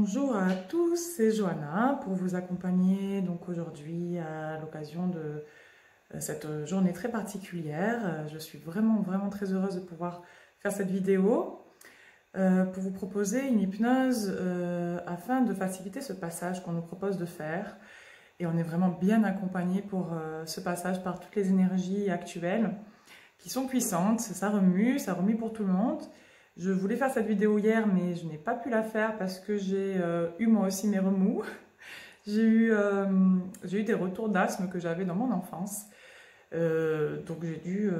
Bonjour à tous, c'est Johanna pour vous accompagner donc aujourd'hui à l'occasion de cette journée très particulière. Je suis vraiment très heureuse de pouvoir faire cette vidéo pour vous proposer une hypnose afin de faciliter ce passage qu'on nous propose de faire. Et on est vraiment bien accompagné pour ce passage par toutes les énergies actuelles qui sont puissantes. Ça remue pour tout le monde. Je voulais faire cette vidéo hier, mais je n'ai pas pu la faire parce que j'ai eu moi aussi mes remous. J'ai eu des retours d'asthme que j'avais dans mon enfance. Donc j'ai dû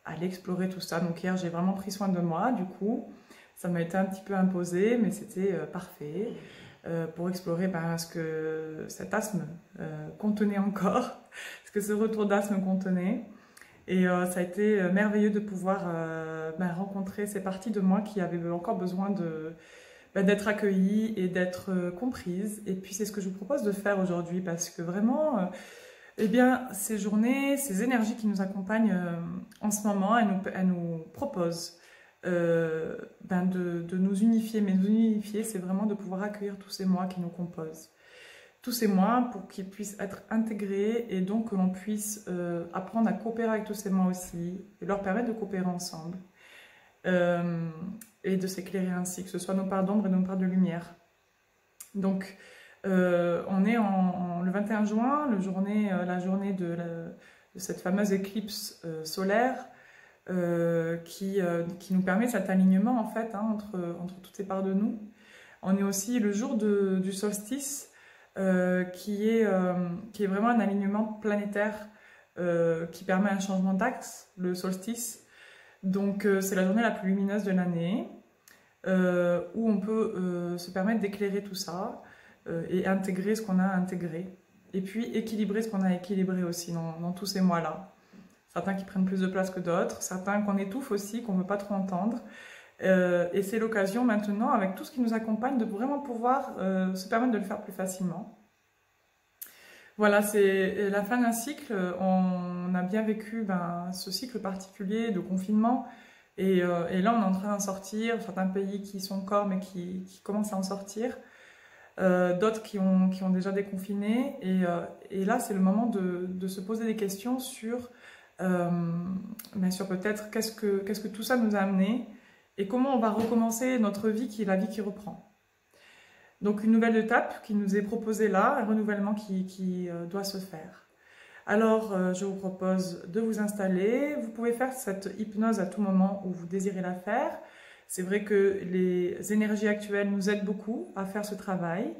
aller explorer tout ça. Donc hier, j'ai vraiment pris soin de moi, du coup. Ça m'a été un petit peu imposé, mais c'était parfait pour explorer ce que cet asthme contenait encore, ce que ce retour d'asthme contenait. Et ça a été merveilleux de pouvoir rencontrer ces parties de moi qui avaient encore besoin d'être accueillies et d'être comprises. Et puis c'est ce que je vous propose de faire aujourd'hui parce que vraiment, ces journées, ces énergies qui nous accompagnent en ce moment, elles nous proposent de nous unifier. Mais nous unifier, c'est vraiment de pouvoir accueillir tous ces moi qui nous composent. Tous ces moi pour qu'ils puissent être intégrés et donc que l'on puisse apprendre à coopérer avec tous ces moi aussi et leur permettre de coopérer ensemble et de s'éclairer ainsi, que ce soit nos parts d'ombre et nos parts de lumière. Donc on est le 21 juin, la journée de cette fameuse éclipse solaire qui nous permet cet alignement en fait entre toutes ces parts de nous. On est aussi le jour du solstice qui est vraiment un alignement planétaire qui permet un changement d'axe, le solstice. Donc c'est la journée la plus lumineuse de l'année où on peut se permettre d'éclairer tout ça et intégrer ce qu'on a intégré. Et puis équilibrer ce qu'on a équilibré aussi dans tous ces mois-là. Certains qui prennent plus de place que d'autres, certains qu'on étouffe aussi, qu'on ne veut pas trop entendre. Et c'est l'occasion maintenant, avec tout ce qui nous accompagne, de vraiment pouvoir se permettre de le faire plus facilement. Voilà, c'est la fin d'un cycle. On a bien vécu ce cycle particulier de confinement. Et là, on est en train d'en sortir. Certains pays qui sont encore, mais qui commencent à en sortir. D'autres qui ont déjà déconfiné. Et là, c'est le moment de se poser des questions sur peut-être qu'est-ce que tout ça nous a amené. Et comment on va recommencer notre vie qui est la vie qui reprend. Donc une nouvelle étape qui nous est proposée là, un renouvellement qui doit se faire. Alors je vous propose de vous installer. Vous pouvez faire cette hypnose à tout moment où vous désirez la faire. C'est vrai que les énergies actuelles nous aident beaucoup à faire ce travail.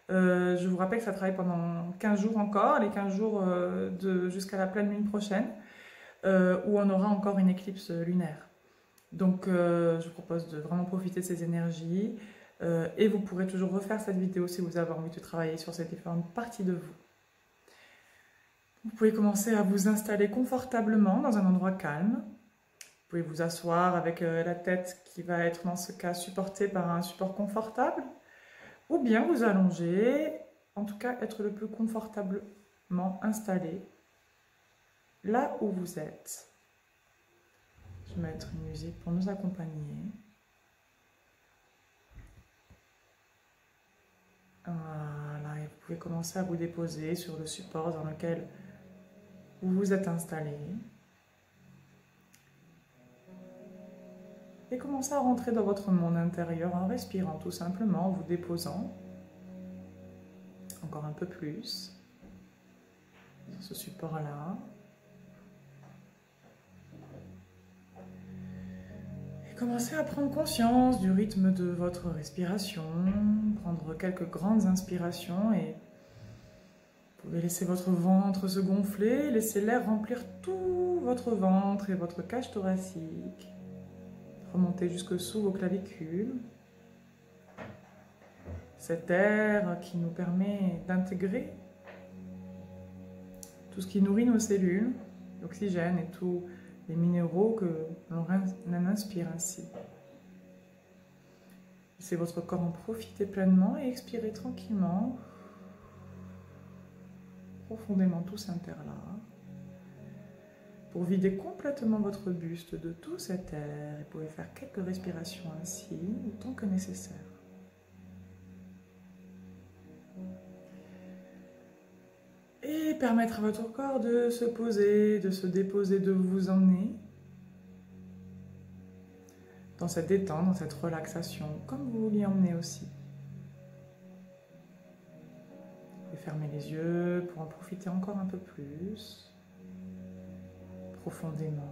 Je vous rappelle que ça travaille pendant 15 jours encore, les 15 jours jusqu'à la pleine lune prochaine, où on aura encore une éclipse lunaire. Donc je vous propose de vraiment profiter de ces énergies et vous pourrez toujours refaire cette vidéo si vous avez envie de travailler sur ces différentes parties de vous. Vous pouvez commencer à vous installer confortablement dans un endroit calme. Vous pouvez vous asseoir avec la tête qui va être dans ce cas supportée par un support confortable ou bien vous allonger, en tout cas être le plus confortablement installé là où vous êtes. Je vais mettre une musique pour nous accompagner. Voilà, et vous pouvez commencer à vous déposer sur le support dans lequel vous vous êtes installé. Et commencez à rentrer dans votre monde intérieur en respirant tout simplement, en vous déposant encore un peu plus sur ce support-là. Commencez à prendre conscience du rythme de votre respiration, prendre quelques grandes inspirations et vous pouvez laisser votre ventre se gonfler, laisser l'air remplir tout votre ventre et votre cage thoracique, remonter jusque sous vos clavicules. Cet air qui nous permet d'intégrer tout ce qui nourrit nos cellules, l'oxygène et tout les minéraux que l'on inspire ainsi. Laissez votre corps en profiter pleinement et expirez tranquillement, profondément tout cet air-là, pour vider complètement votre buste de tout cet air. Vous pouvez faire quelques respirations ainsi, autant que nécessaire. Et permettre à votre corps de se poser, de se déposer, de vous emmener dans cette détente, dans cette relaxation, comme vous vouliez emmener aussi. Vous pouvez fermer les yeux pour en profiter encore un peu plus, profondément.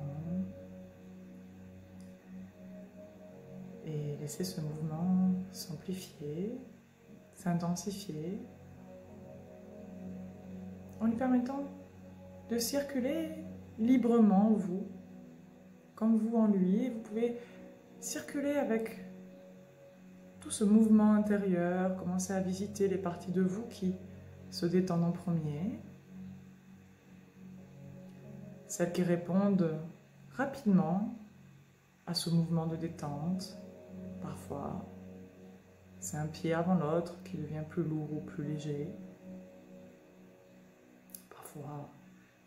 Et laisser ce mouvement s'amplifier, s'intensifier, en lui permettant de circuler librement, vous, comme vous en lui. Et vous pouvez circuler avec tout ce mouvement intérieur, commencer à visiter les parties de vous qui se détendent en premier, celles qui répondent rapidement à ce mouvement de détente. Parfois, c'est un pied avant l'autre qui devient plus lourd ou plus léger. Parfois,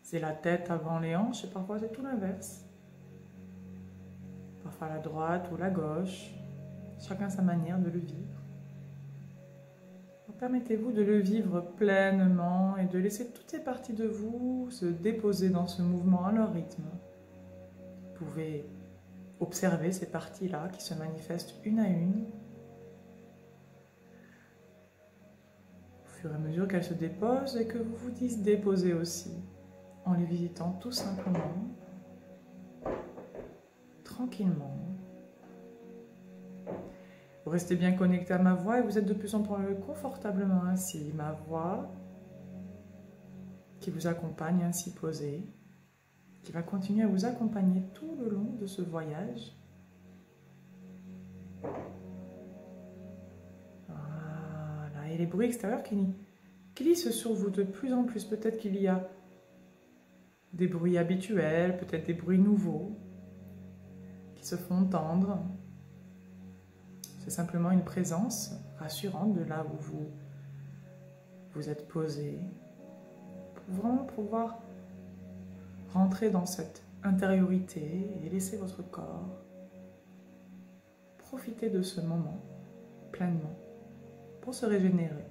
c'est la tête avant les hanches et parfois c'est tout l'inverse. Parfois la droite ou la gauche, chacun sa manière de le vivre. Permettez-vous de le vivre pleinement et de laisser toutes ces parties de vous se déposer dans ce mouvement à leur rythme. Vous pouvez observer ces parties-là qui se manifestent une à une. Au fur et à mesure qu'elles se déposent et que vous vous dites déposer aussi, en les visitant tout simplement, tranquillement. Vous restez bien connecté à ma voix et vous êtes de plus en plus confortablement assis. Ma voix qui vous accompagne ainsi posée, qui va continuer à vous accompagner tout le long de ce voyage. Voilà. Et les bruits extérieurs qui glissent sur vous de plus en plus. Peut-être qu'il y a des bruits habituels, peut-être des bruits nouveaux qui se font entendre. C'est simplement une présence rassurante de là où vous êtes posé, pour vraiment pouvoir rentrer dans cette intériorité et laisser votre corps profiter de ce moment pleinement pour se régénérer.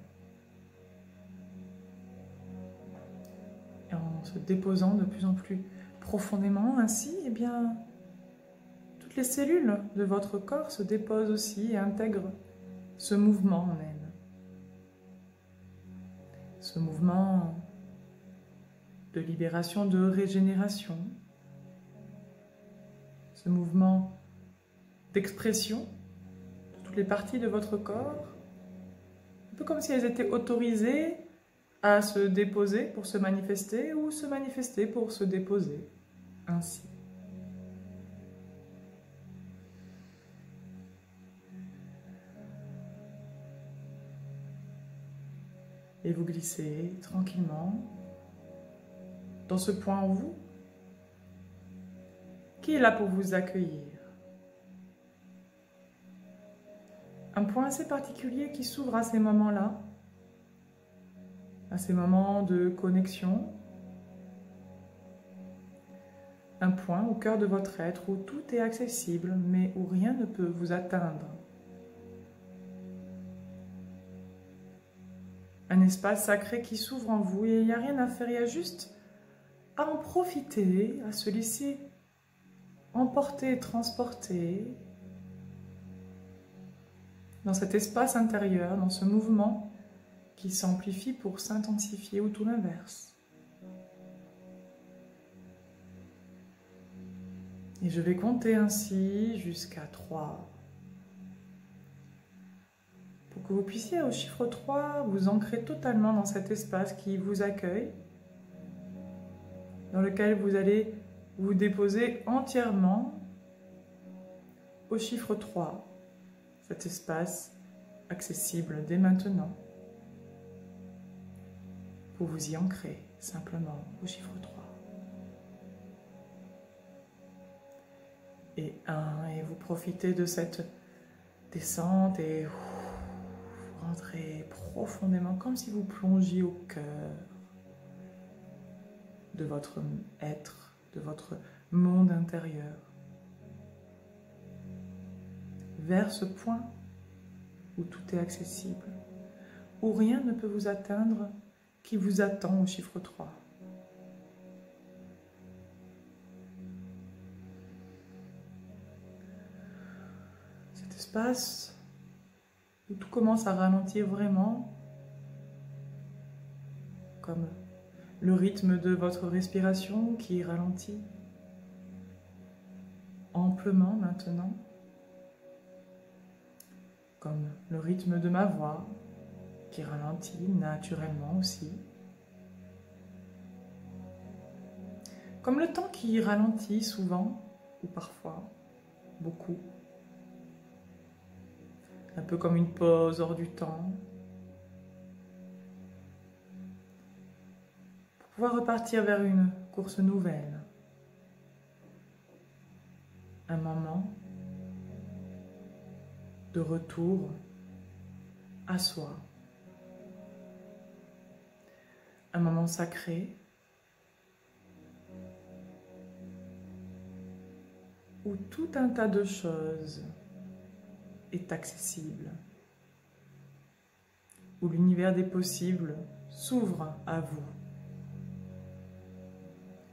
Et en se déposant de plus en plus profondément ainsi, eh bien, les cellules de votre corps se déposent aussi et intègrent ce mouvement en elles. Ce mouvement de libération, de régénération. Ce mouvement d'expression de toutes les parties de votre corps. Un peu comme si elles étaient autorisées à se déposer pour se manifester ou se manifester pour se déposer. Ainsi. Et vous glissez tranquillement dans ce point en vous qui est là pour vous accueillir. Un point assez particulier qui s'ouvre à ces moments-là, à ces moments de connexion. Un point au cœur de votre être où tout est accessible, mais où rien ne peut vous atteindre. Un espace sacré qui s'ouvre en vous et il n'y a rien à faire, il y a juste à en profiter, à se laisser emporter, transporter dans cet espace intérieur, dans ce mouvement qui s'amplifie pour s'intensifier ou tout l'inverse. Et je vais compter ainsi jusqu'à 3. Pour que vous puissiez au chiffre 3 vous ancrer totalement dans cet espace qui vous accueille, dans lequel vous allez vous déposer entièrement au chiffre 3, cet espace accessible dès maintenant, pour vous y ancrer simplement au chiffre 3. Et 1, et vous profitez de cette descente et vous rentrez profondément comme si vous plongiez au cœur de votre être, de votre monde intérieur, vers ce point où tout est accessible, où rien ne peut vous atteindre, qui vous attend au chiffre 3. Cet espace où tout commence à ralentir vraiment, comme le rythme de votre respiration qui ralentit amplement maintenant, comme le rythme de ma voix qui ralentit naturellement aussi, comme le temps qui ralentit souvent ou parfois beaucoup, un peu comme une pause hors du temps, pour pouvoir repartir vers une course nouvelle, un moment de retour à soi, un moment sacré où tout un tas de choses est accessible, où l'univers des possibles s'ouvre à vous.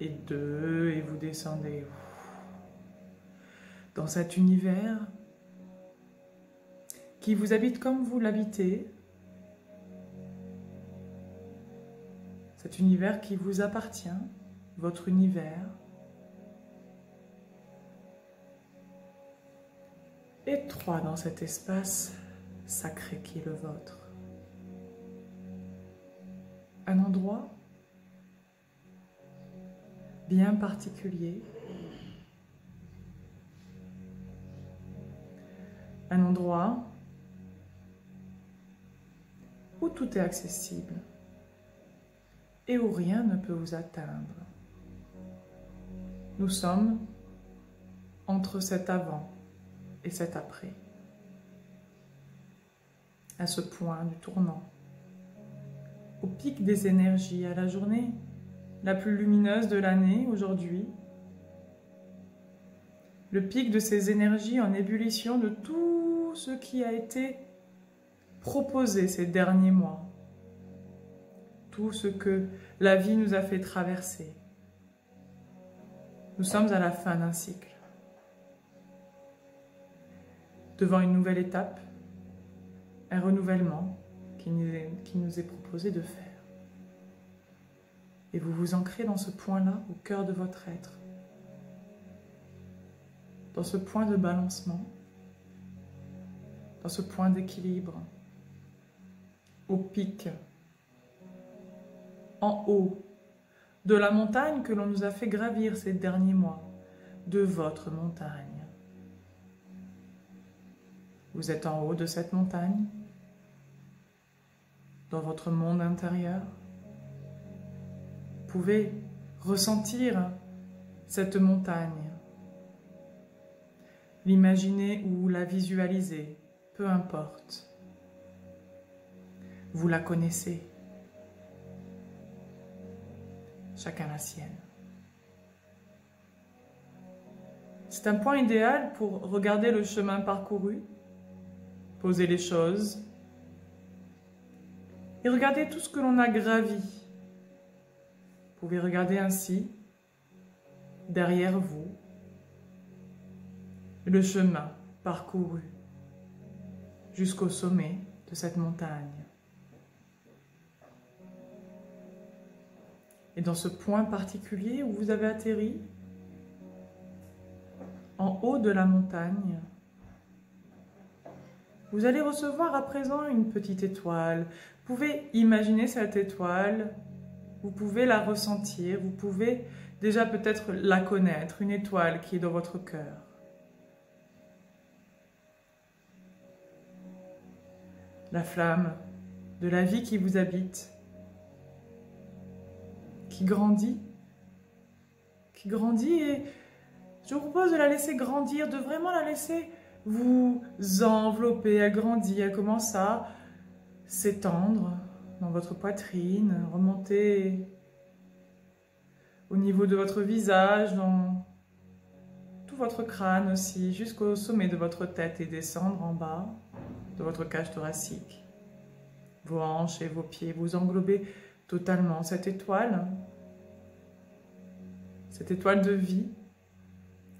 Et vous descendez dans cet univers qui vous habite comme vous l'habitez, cet univers qui vous appartient, votre univers, étroit dans cet espace sacré qui est le vôtre. Un endroit bien particulier, un endroit où tout est accessible et où rien ne peut vous atteindre. Nous sommes entre cet avant et cet après, à ce point du tournant, au pic des énergies, à la journée la plus lumineuse de l'année aujourd'hui, le pic de ces énergies en ébullition de tout ce qui a été proposé ces derniers mois, tout ce que la vie nous a fait traverser. Nous sommes à la fin d'un cycle, devant une nouvelle étape, un renouvellement qui nous est proposé de faire. Et vous vous ancrez dans ce point-là, au cœur de votre être, dans ce point de balancement, dans ce point d'équilibre, au pic, en haut, de la montagne que l'on nous a fait gravir ces derniers mois, de votre montagne. Vous êtes en haut de cette montagne, dans votre monde intérieur. Vous pouvez ressentir cette montagne, l'imaginer ou la visualiser, peu importe. Vous la connaissez, chacun la sienne. C'est un point idéal pour regarder le chemin parcouru, poser les choses et regarder tout ce que l'on a gravi. Vous pouvez regarder ainsi, derrière vous, le chemin parcouru jusqu'au sommet de cette montagne. Et dans ce point particulier où vous avez atterri, en haut de la montagne, vous allez recevoir à présent une petite étoile. Vous pouvez imaginer cette étoile, vous pouvez la ressentir, vous pouvez déjà peut-être la connaître, une étoile qui est dans votre cœur. La flamme de la vie qui vous habite, qui grandit et je vous propose de la laisser grandir, de vraiment la laisser vous envelopper. Elle grandit, elle commence à s'étendre dans votre poitrine, remonter au niveau de votre visage, dans tout votre crâne aussi, jusqu'au sommet de votre tête et descendre en bas de votre cage thoracique. Vos hanches et vos pieds, vous englobez totalement cette étoile de vie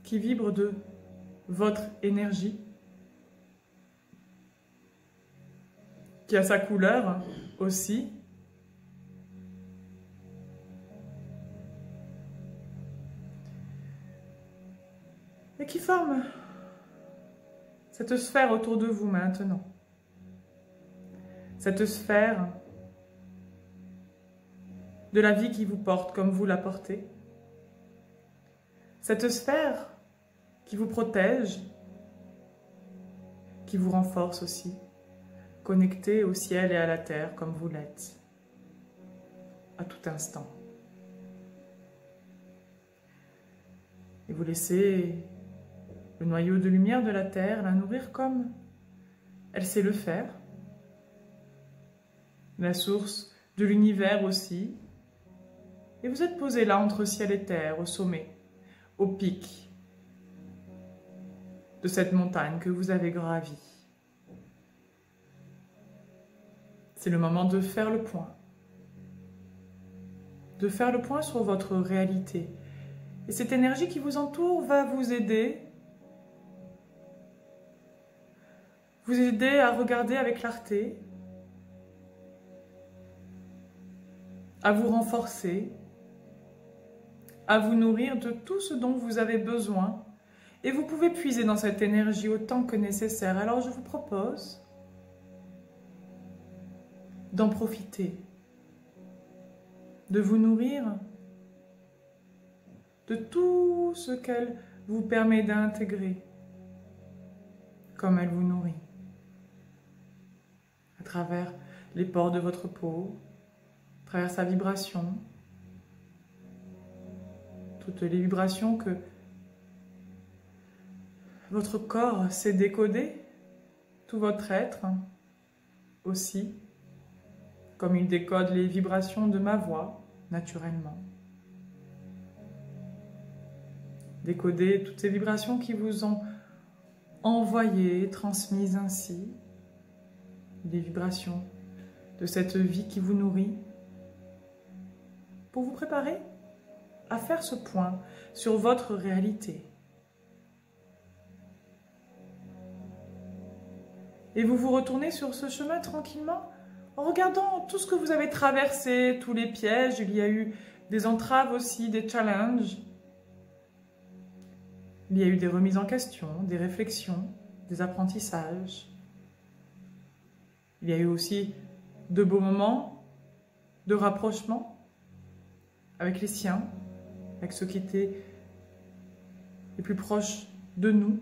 qui vibre de votre énergie, qui a sa couleur aussi. Et qui forme cette sphère autour de vous maintenant. Cette sphère de la vie qui vous porte comme vous la portez. Cette sphère qui vous protège, qui vous renforce aussi, connectée au ciel et à la terre comme vous l'êtes, à tout instant. Et vous laissez le noyau de lumière de la terre la nourrir comme elle sait le faire, la source de l'univers aussi, et vous êtes posé là entre ciel et terre, au sommet, au pic de cette montagne que vous avez gravie. C'est le moment de faire le point. De faire le point sur votre réalité. Et cette énergie qui vous entoure va vous aider à regarder avec clarté, à vous renforcer, à vous nourrir de tout ce dont vous avez besoin. Et vous pouvez puiser dans cette énergie autant que nécessaire. Alors je vous propose d'en profiter, de vous nourrir de tout ce qu'elle vous permet d'intégrer, comme elle vous nourrit, à travers les pores de votre peau, à travers sa vibration, toutes les vibrations que votre corps sait décoder, tout votre être aussi, comme il décode les vibrations de ma voix, naturellement. Décoder toutes ces vibrations qui vous ont envoyé, transmises ainsi, les vibrations de cette vie qui vous nourrit, pour vous préparer à faire ce point sur votre réalité. Et vous vous retournez sur ce chemin tranquillement, en regardant tout ce que vous avez traversé, tous les pièges. Il y a eu des entraves aussi, des challenges. Il y a eu des remises en question, des réflexions, des apprentissages. Il y a eu aussi de beaux moments de rapprochement avec les siens, avec ceux qui étaient les plus proches de nous,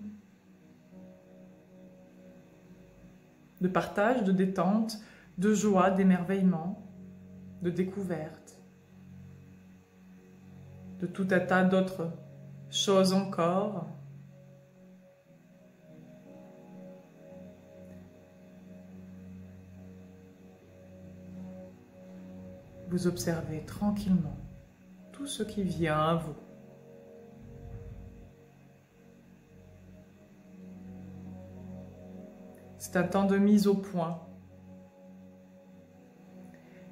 de partage, de détente, de joie, d'émerveillement, de découverte, de tout un tas d'autres choses encore. Vous observez tranquillement tout ce qui vient à vous. C'est un temps de mise au point.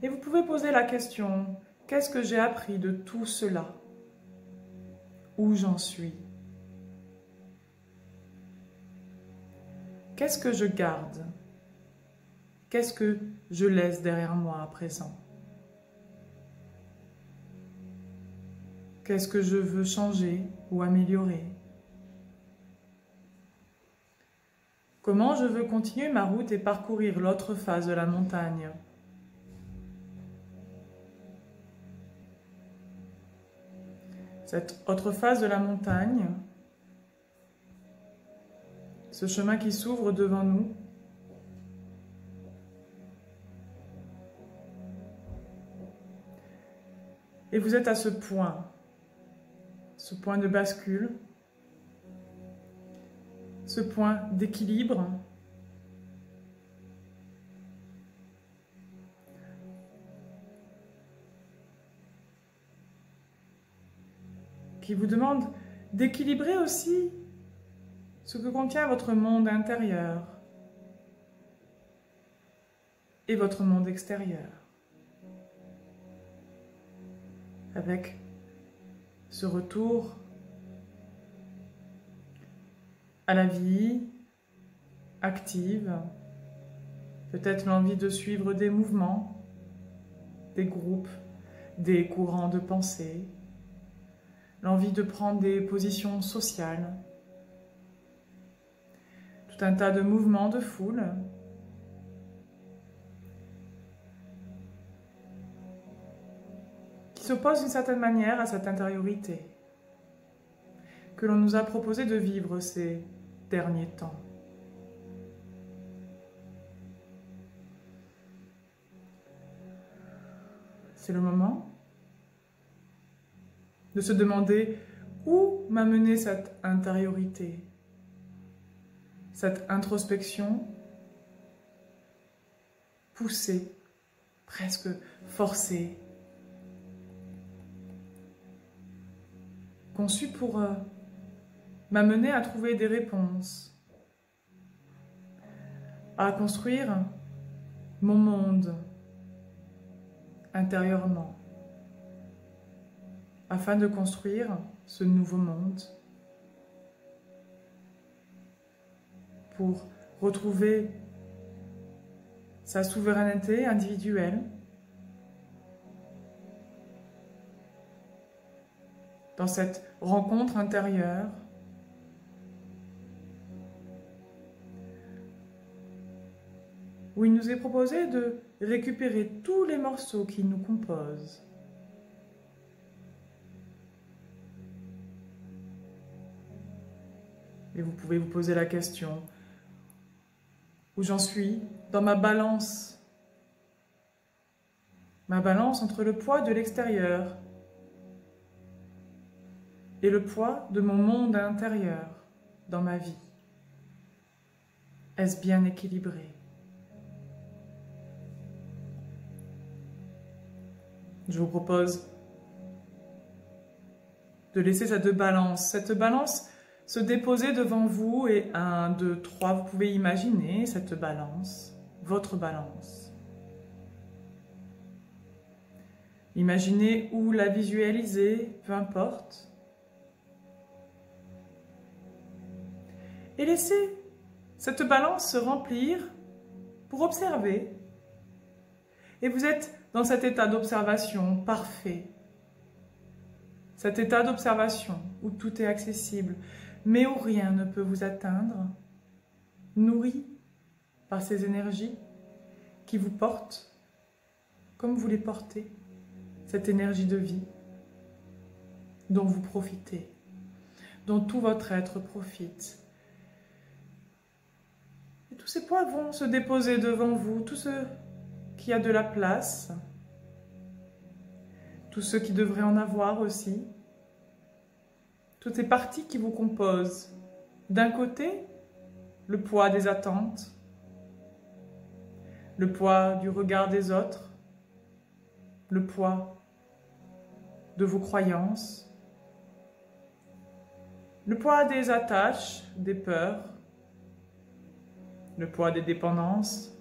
Et vous pouvez poser la question, qu'est-ce que j'ai appris de tout cela? Où j'en suis? Qu'est-ce que je garde? Qu'est-ce que je laisse derrière moi à présent? Qu'est-ce que je veux changer ou améliorer? Comment je veux continuer ma route et parcourir l'autre face de la montagne? Cette autre face de la montagne, ce chemin qui s'ouvre devant nous, et vous êtes à ce point de bascule, ce point d'équilibre, qui vous demande d'équilibrer aussi ce que contient votre monde intérieur et votre monde extérieur. avec ce retour à la vie active, peut-être l'envie de suivre des mouvements, des groupes, des courants de pensée, l'envie de prendre des positions sociales, tout un tas de mouvements de foule qui s'opposent d'une certaine manière à cette intériorité que l'on nous a proposé de vivre ces derniers temps. C'est le moment de se demander où m'a mené cette intériorité, cette introspection poussée, presque forcée, conçue pour m'amener à trouver des réponses, à construire mon monde intérieurement, afin de construire ce nouveau monde, pour retrouver sa souveraineté individuelle, dans cette rencontre intérieure, où il nous est proposé de récupérer tous les morceaux qui nous composent. Et vous pouvez vous poser la question, où j'en suis dans ma balance entre le poids de l'extérieur et le poids de mon monde intérieur dans ma vie. Est-ce bien équilibré? Je vous propose de laisser cette balance se déposer devant vous et 1, 2, 3, vous pouvez imaginer cette balance, votre balance. Imaginez ou la visualiser, peu importe. Et laissez cette balance se remplir pour observer. Et vous êtes dans cet état d'observation parfait. Cet état d'observation où tout est accessible, mais où rien ne peut vous atteindre, nourri par ces énergies qui vous portent comme vous les portez, cette énergie de vie dont vous profitez, dont tout votre être profite. Et tous ces poids vont se déposer devant vous, tout ce qui a de la place, tous ceux qui devraient en avoir aussi, toutes ces parties qui vous composent. D'un côté, le poids des attentes, le poids du regard des autres, le poids de vos croyances, le poids des attaches, des peurs, le poids des dépendances,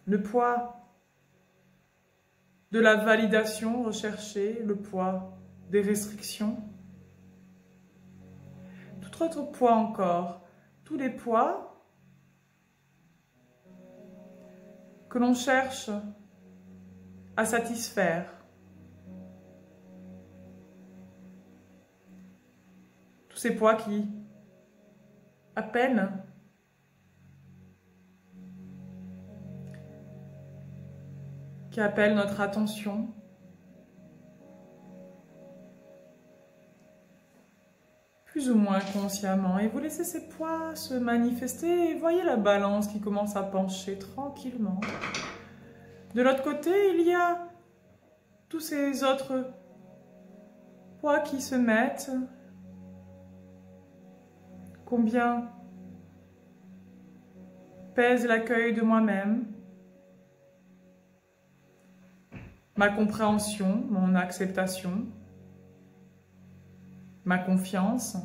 le poids de la validation recherchée, le poids des restrictions, tout autre poids encore, tous les poids que l'on cherche à satisfaire. Tous ces poids qui appellent notre attention. Plus ou moins consciemment, et vous laissez ces poids se manifester et voyez la balance qui commence à pencher tranquillement. De l'autre côté, il y a tous ces autres poids qui se mettent. Combien pèse l'accueil de moi-même, ma compréhension, mon acceptation, ma confiance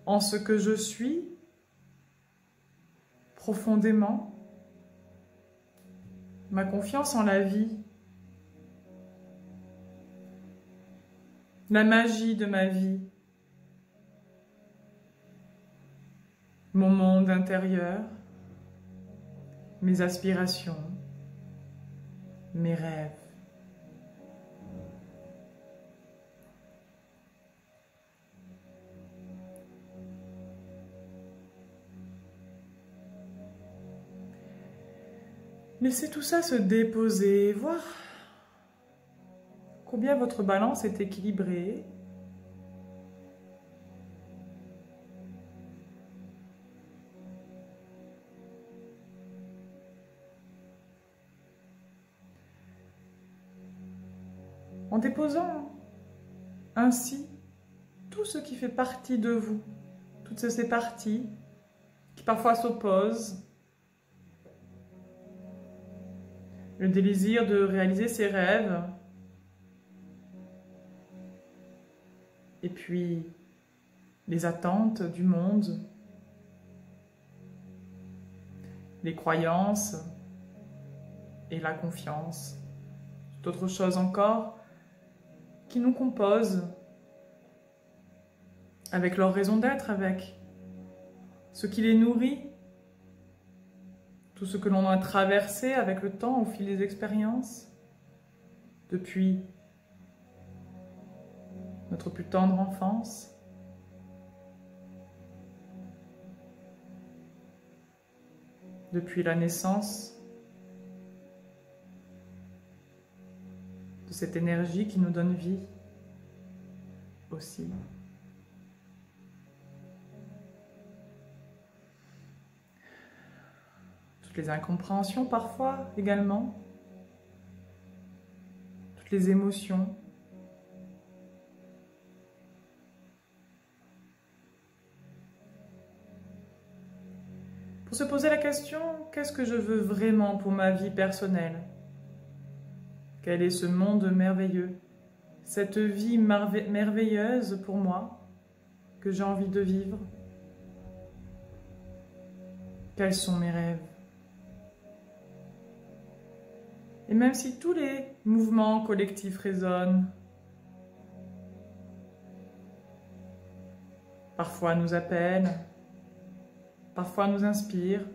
en ce que je suis profondément, ma confiance en la vie la magie de ma vie, mon monde intérieur, mes aspirations, mes rêves. Laissez tout ça se déposer, voir combien votre balance est équilibrée. En déposant ainsi tout ce qui fait partie de vous, toutes ces parties qui parfois s'opposent, le désir de réaliser ses rêves, et puis les attentes du monde, les croyances et la confiance, d'autres choses encore qui nous composent avec leur raison d'être, avec ce qui les nourrit, tout ce que l'on a traversé avec le temps au fil des expériences, depuis notre plus tendre enfance. Depuis la naissance de cette énergie qui nous donne vie aussi. Toutes les incompréhensions parfois également, toutes les émotions. Pour se poser la question, qu'est-ce que je veux vraiment pour ma vie personnelle? Quel est ce monde merveilleux? Cette vie merveilleuse pour moi que j'ai envie de vivre? Quels sont mes rêves? Et même si tous les mouvements collectifs résonnent, parfois nous appellent, parfois nous inspirent,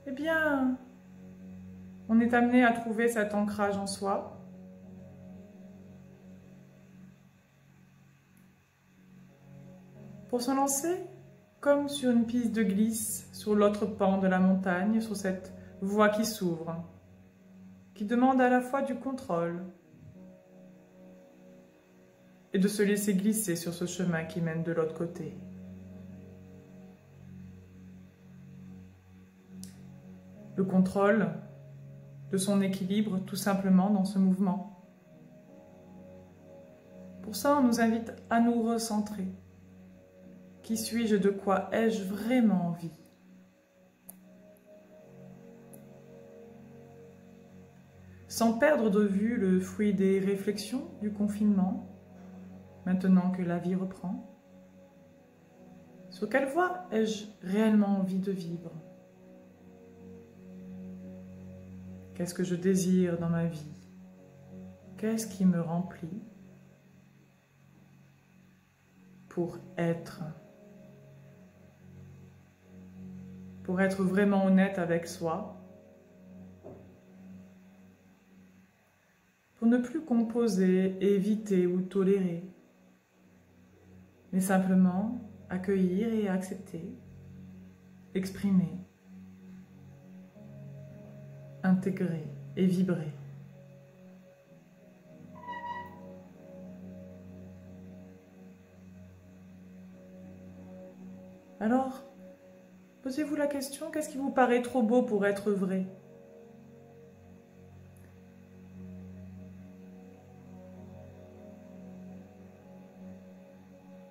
eh bien, on est amené à trouver cet ancrage en soi. Pour se lancer comme sur une piste de glisse, sur l'autre pan de la montagne, sur cette voie qui s'ouvre, qui demande à la fois du contrôle et de se laisser glisser sur ce chemin qui mène de l'autre côté. Le contrôle de son équilibre tout simplement dans ce mouvement. Pour ça, on nous invite à nous recentrer. Qui suis-je? De quoi ai-je vraiment envie? Sans perdre de vue le fruit des réflexions du confinement, maintenant que la vie reprend, sur quelle voie ai-je réellement envie de vivre? Qu'est-ce que je désire dans ma vie? Qu'est-ce qui me remplit pour être? Pour être vraiment honnête avec soi, pour ne plus composer, éviter ou tolérer, mais simplement accueillir et accepter, exprimer, intégrer et vibrer. Alors, posez-vous la question, qu'est-ce qui vous paraît trop beau pour être vrai?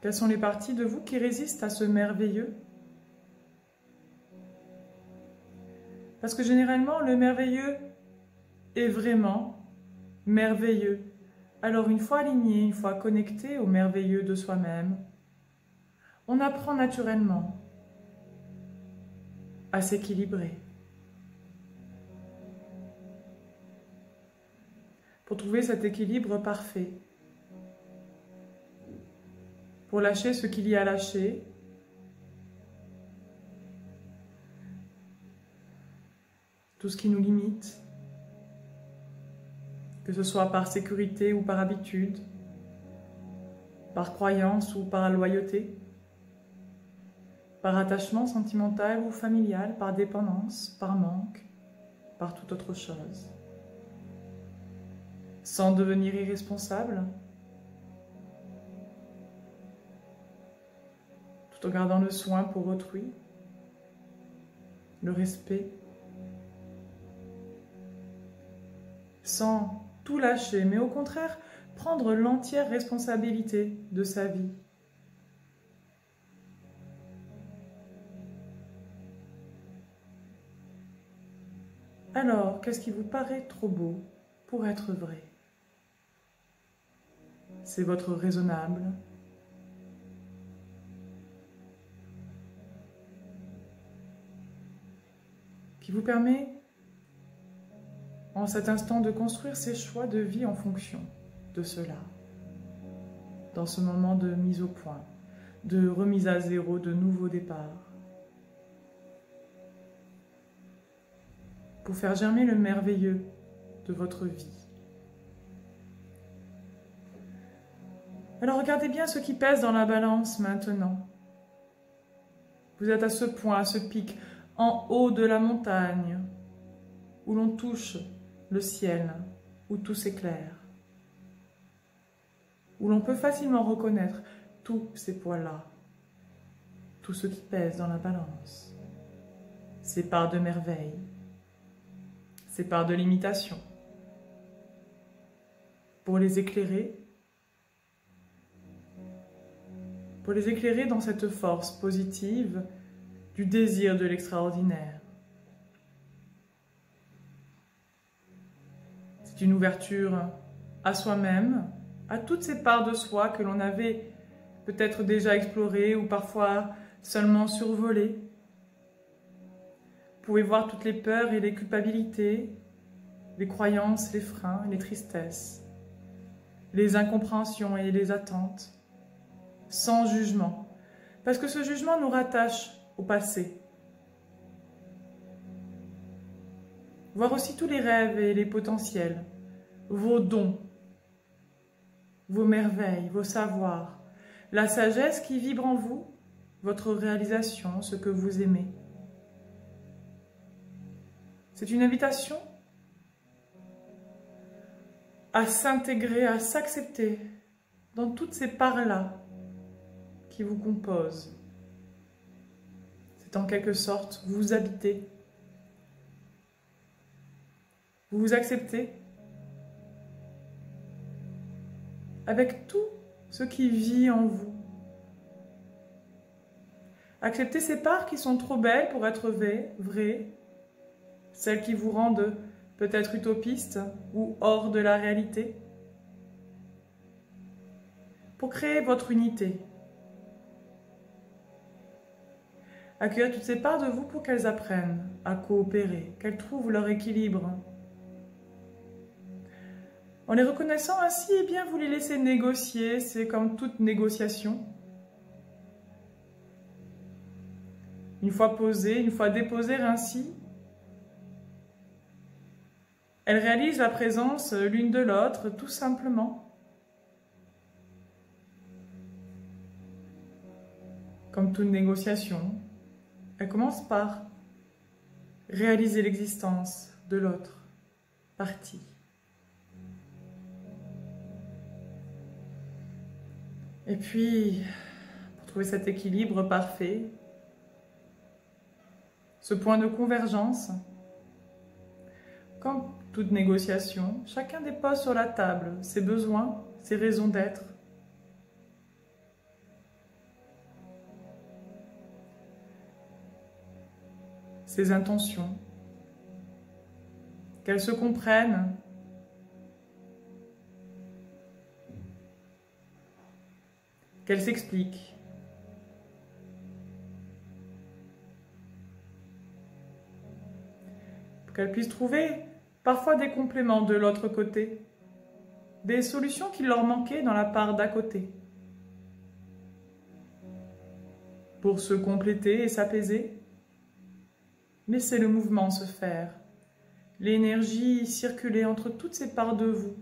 Quelles sont les parties de vous qui résistent à ce merveilleux? Parce que généralement, le merveilleux est vraiment merveilleux. Alors une fois aligné, une fois connecté au merveilleux de soi-même, on apprend naturellement à s'équilibrer, pour trouver cet équilibre parfait, pour lâcher ce qu'il y a à lâcher, tout ce qui nous limite, que ce soit par sécurité ou par habitude, par croyance ou par loyauté, par attachement sentimental ou familial, par dépendance, par manque, par toute autre chose. Sans devenir irresponsable, tout en gardant le soin pour autrui, le respect, sans tout lâcher, mais au contraire, prendre l'entière responsabilité de sa vie. Alors, qu'est-ce qui vous paraît trop beau pour être vrai? C'est votre raisonnable, qui vous permet en cet instant de construire ses choix de vie en fonction de cela, dans ce moment de mise au point, de remise à zéro, de nouveau départ, pour faire germer le merveilleux de votre vie. Alors regardez bien ce qui pèse dans la balance maintenant. Vous êtes à ce point, à ce pic, en haut de la montagne, où l'on touche le ciel, où tout s'éclaire, où l'on peut facilement reconnaître tous ces poids-là, tout ce qui pèse dans la balance, ces parts de merveille, ces parts de limitation, pour les éclairer dans cette force positive du désir de l'extraordinaire. C'est une ouverture à soi-même, à toutes ces parts de soi que l'on avait peut-être déjà explorées ou parfois seulement survolées. Vous pouvez voir toutes les peurs et les culpabilités, les croyances, les freins, les tristesses, les incompréhensions et les attentes, sans jugement, parce que ce jugement nous rattache au passé. Voir aussi tous les rêves et les potentiels, vos dons, vos merveilles, vos savoirs, la sagesse qui vibre en vous, votre réalisation, ce que vous aimez. C'est une invitation à s'intégrer, à s'accepter dans toutes ces parts-là qui vous composent. C'est en quelque sorte vous habiter. Vous vous acceptez avec tout ce qui vit en vous. Acceptez ces parts qui sont trop belles pour être vraies, celles qui vous rendent peut-être utopistes ou hors de la réalité, pour créer votre unité. Accueillir toutes ces parts de vous pour qu'elles apprennent à coopérer, qu'elles trouvent leur équilibre. En les reconnaissant ainsi, eh bien, vous les laissez négocier, c'est comme toute négociation. Une fois posées, une fois déposées ainsi, elles réalisent la présence l'une de l'autre, tout simplement. Comme toute négociation, elle commence par réaliser l'existence de l'autre partie. Et puis, pour trouver cet équilibre parfait, ce point de convergence, comme toute négociation, chacun dépose sur la table ses besoins, ses raisons d'être. Ses intentions, qu'elles se comprennent, qu'elles s'expliquent. Pour qu'elles puissent trouver parfois des compléments de l'autre côté, des solutions qui leur manquaient dans la part d'à côté. Pour se compléter et s'apaiser, laissez le mouvement se faire, l'énergie circuler entre toutes ces parts de vous.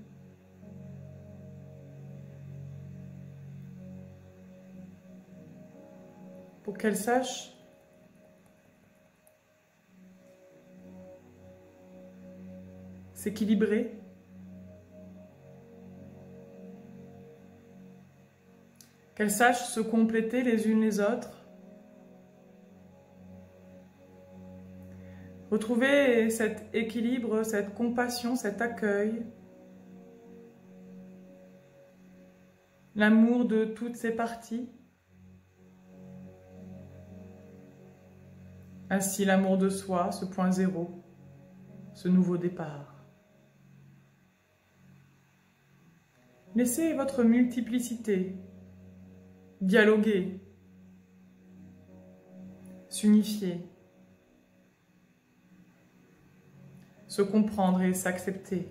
Pour qu'elles sachent s'équilibrer, qu'elles sachent se compléter les unes les autres. Retrouvez cet équilibre, cette compassion, cet accueil, l'amour de toutes ces parties, ainsi l'amour de soi, ce point zéro, ce nouveau départ. Laissez votre multiplicité dialoguer, s'unifier, se comprendre et s'accepter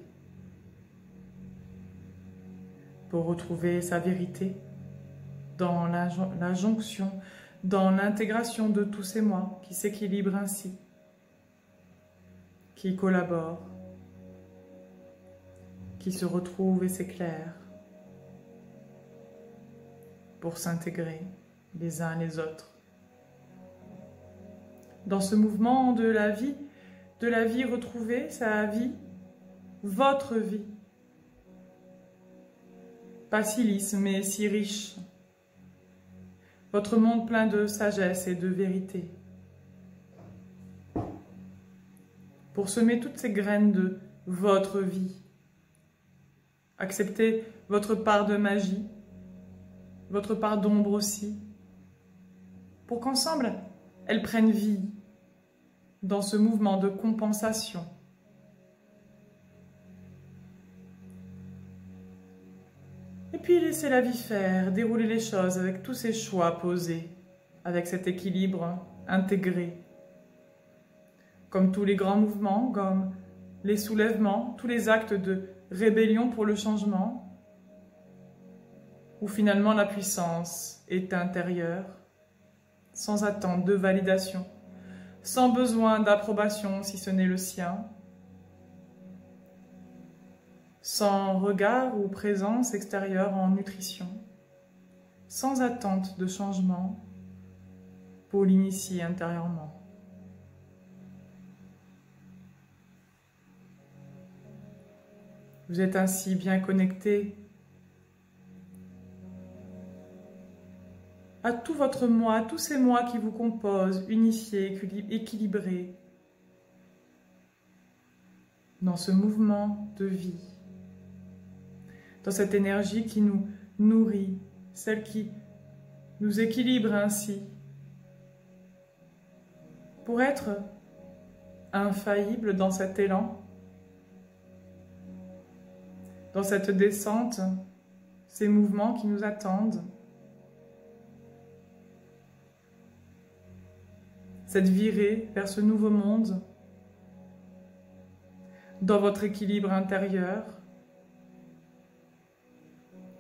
pour retrouver sa vérité dans la jonction, dans l'intégration de tous ces moi qui s'équilibrent ainsi, qui collaborent, qui se retrouvent et s'éclairent pour s'intégrer les uns les autres. Dans ce mouvement de la vie retrouvée, sa vie, votre vie. Pas si lisse, mais si riche. Votre monde plein de sagesse et de vérité. Pour semer toutes ces graines de votre vie. Acceptez votre part de magie, votre part d'ombre aussi, pour qu'ensemble, elles prennent vie dans ce mouvement de compensation. Et puis laissez la vie faire, dérouler les choses avec tous ces choix posés, avec cet équilibre intégré. Comme tous les grands mouvements, comme les soulèvements, tous les actes de rébellion pour le changement, où finalement la puissance est intérieure, sans attente de validation, sans besoin d'approbation si ce n'est le sien, sans regard ou présence extérieure en nutrition, sans attente de changement pour l'initier intérieurement. Vous êtes ainsi bien connecté à tout votre moi, à tous ces moi qui vous composent, unifiés, équilibrés, dans ce mouvement de vie, dans cette énergie qui nous nourrit, celle qui nous équilibre ainsi, pour être infaillible dans cet élan, dans cette descente, ces mouvements qui nous attendent, cette virée vers ce nouveau monde, dans votre équilibre intérieur,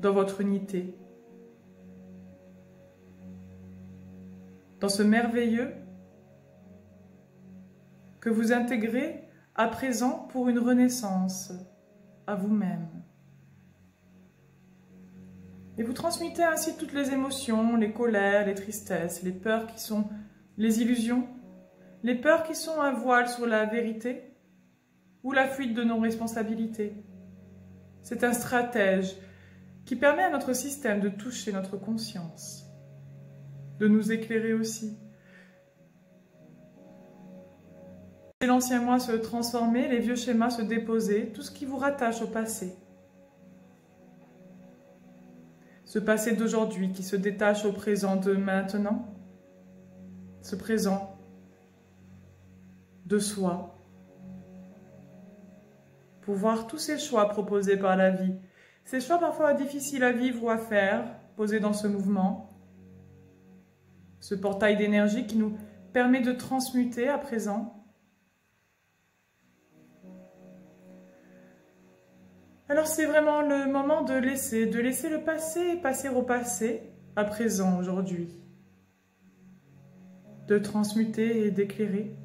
dans votre unité, dans ce merveilleux que vous intégrez à présent pour une renaissance à vous-même. Et vous transmettez ainsi toutes les émotions, les colères, les tristesses, les peurs qui sont les illusions, les peurs qui sont un voile sur la vérité ou la fuite de nos responsabilités. C'est un stratège qui permet à notre système de toucher notre conscience, de nous éclairer aussi. Et l'ancien moi se transformer, les vieux schémas se déposer, tout ce qui vous rattache au passé. Ce passé d'aujourd'hui qui se détache au présent de maintenant, ce présent de soi, pour voir tous ces choix proposés par la vie, ces choix parfois difficiles à vivre ou à faire, posés dans ce mouvement, ce portail d'énergie qui nous permet de transmuter à présent. Alors c'est vraiment le moment de laisser le passé passer au passé, à présent, aujourd'hui. De transmuter et d'éclairer,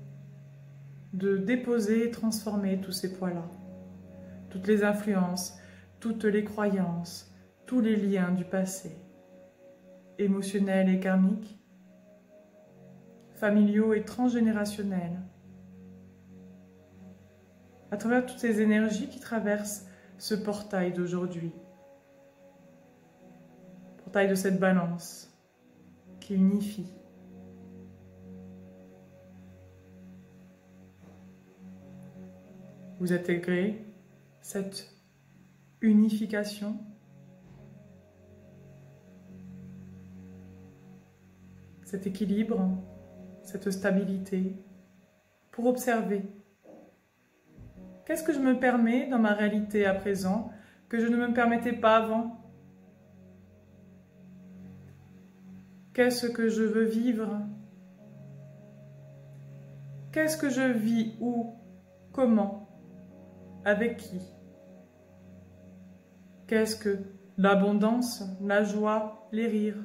de déposer et transformer tous ces poids-là, toutes les influences, toutes les croyances, tous les liens du passé, émotionnels et karmiques, familiaux et transgénérationnels, à travers toutes ces énergies qui traversent ce portail d'aujourd'hui, portail de cette balance qui unifie. Vous intégrez cette unification, cet équilibre, cette stabilité, pour observer. Qu'est-ce que je me permets dans ma réalité à présent que je ne me permettais pas avant? Qu'est-ce que je veux vivre? Qu'est-ce que je vis? Où? Comment? Avec qui? Qu'est-ce que l'abondance, la joie, les rires?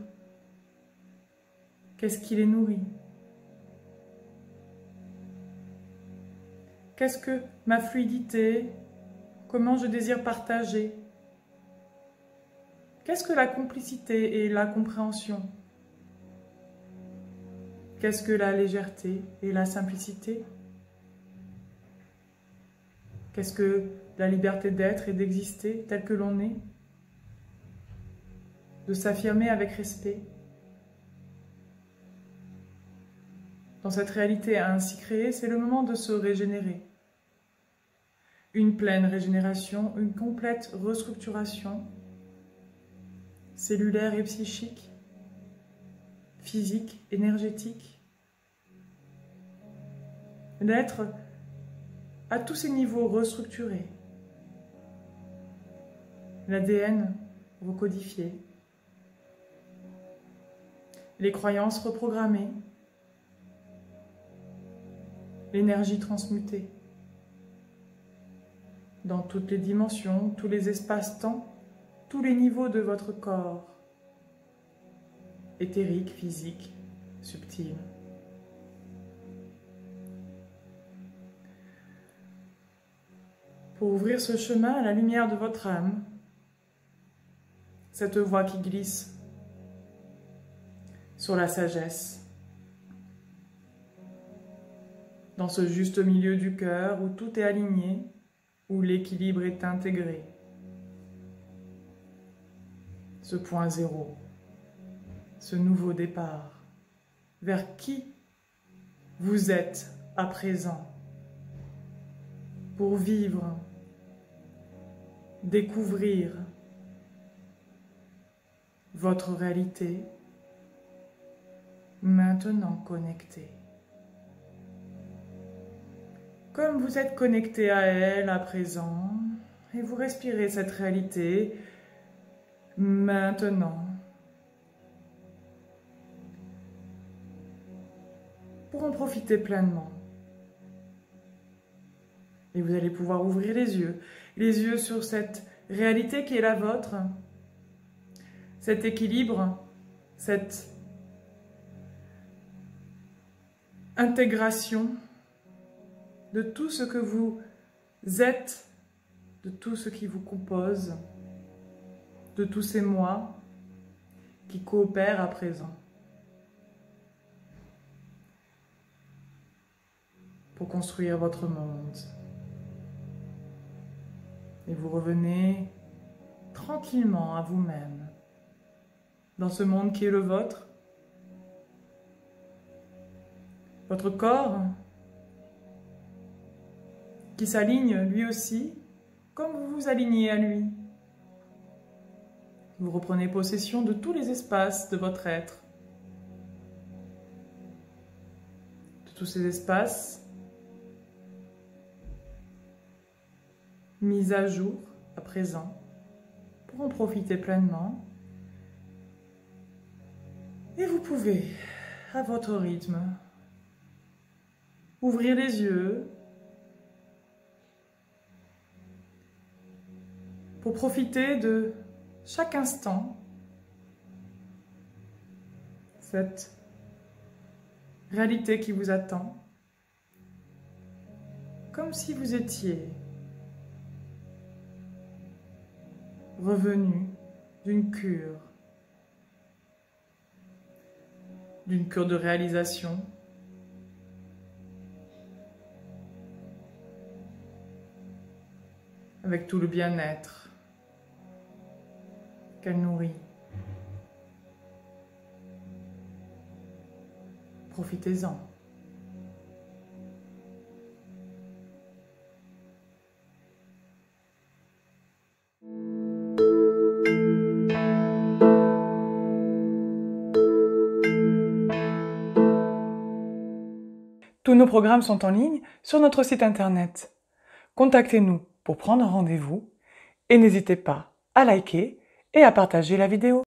Qu'est-ce qui les nourrit? Qu'est-ce que ma fluidité? Comment je désire partager? Qu'est-ce que la complicité et la compréhension? Qu'est-ce que la légèreté et la simplicité? Qu'est-ce que la liberté d'être et d'exister tel que l'on est? De s'affirmer avec respect? Dans cette réalité ainsi créée, c'est le moment de se régénérer. Une pleine régénération, une complète restructuration cellulaire et psychique, physique, énergétique. L'être à tous ces niveaux restructurés. L'ADN recodifié. Les croyances reprogrammées. L'énergie transmutée. Dans toutes les dimensions, tous les espaces-temps, tous les niveaux de votre corps. Éthérique, physique, subtil. Pour ouvrir ce chemin à la lumière de votre âme, cette voix qui glisse sur la sagesse, dans ce juste milieu du cœur où tout est aligné, où l'équilibre est intégré. Ce point zéro, ce nouveau départ, vers qui vous êtes à présent, pour vivre, découvrir votre réalité, maintenant connectée. Comme vous êtes connecté à elle à présent, et vous respirez cette réalité maintenant, pour en profiter pleinement. Et vous allez pouvoir ouvrir les yeux sur cette réalité qui est la vôtre, cet équilibre, cette intégration de tout ce que vous êtes, de tout ce qui vous compose, de tous ces moi qui coopèrent à présent pour construire votre monde. Et vous revenez tranquillement à vous-même, dans ce monde qui est le vôtre. Votre corps qui s'aligne lui aussi, comme vous vous alignez à lui. Vous reprenez possession de tous les espaces de votre être, de tous ces espaces mis à jour à présent, pour en profiter pleinement. Et vous pouvez, à votre rythme, ouvrir les yeux, pour profiter de chaque instant, cette réalité qui vous attend, comme si vous étiez revenu d'une cure de réalisation, avec tout le bien-être qu'elle nourrit. Profitez-en. Tous nos programmes sont en ligne sur notre site internet. Contactez-nous pour prendre rendez-vous et n'hésitez pas à liker et à partager la vidéo.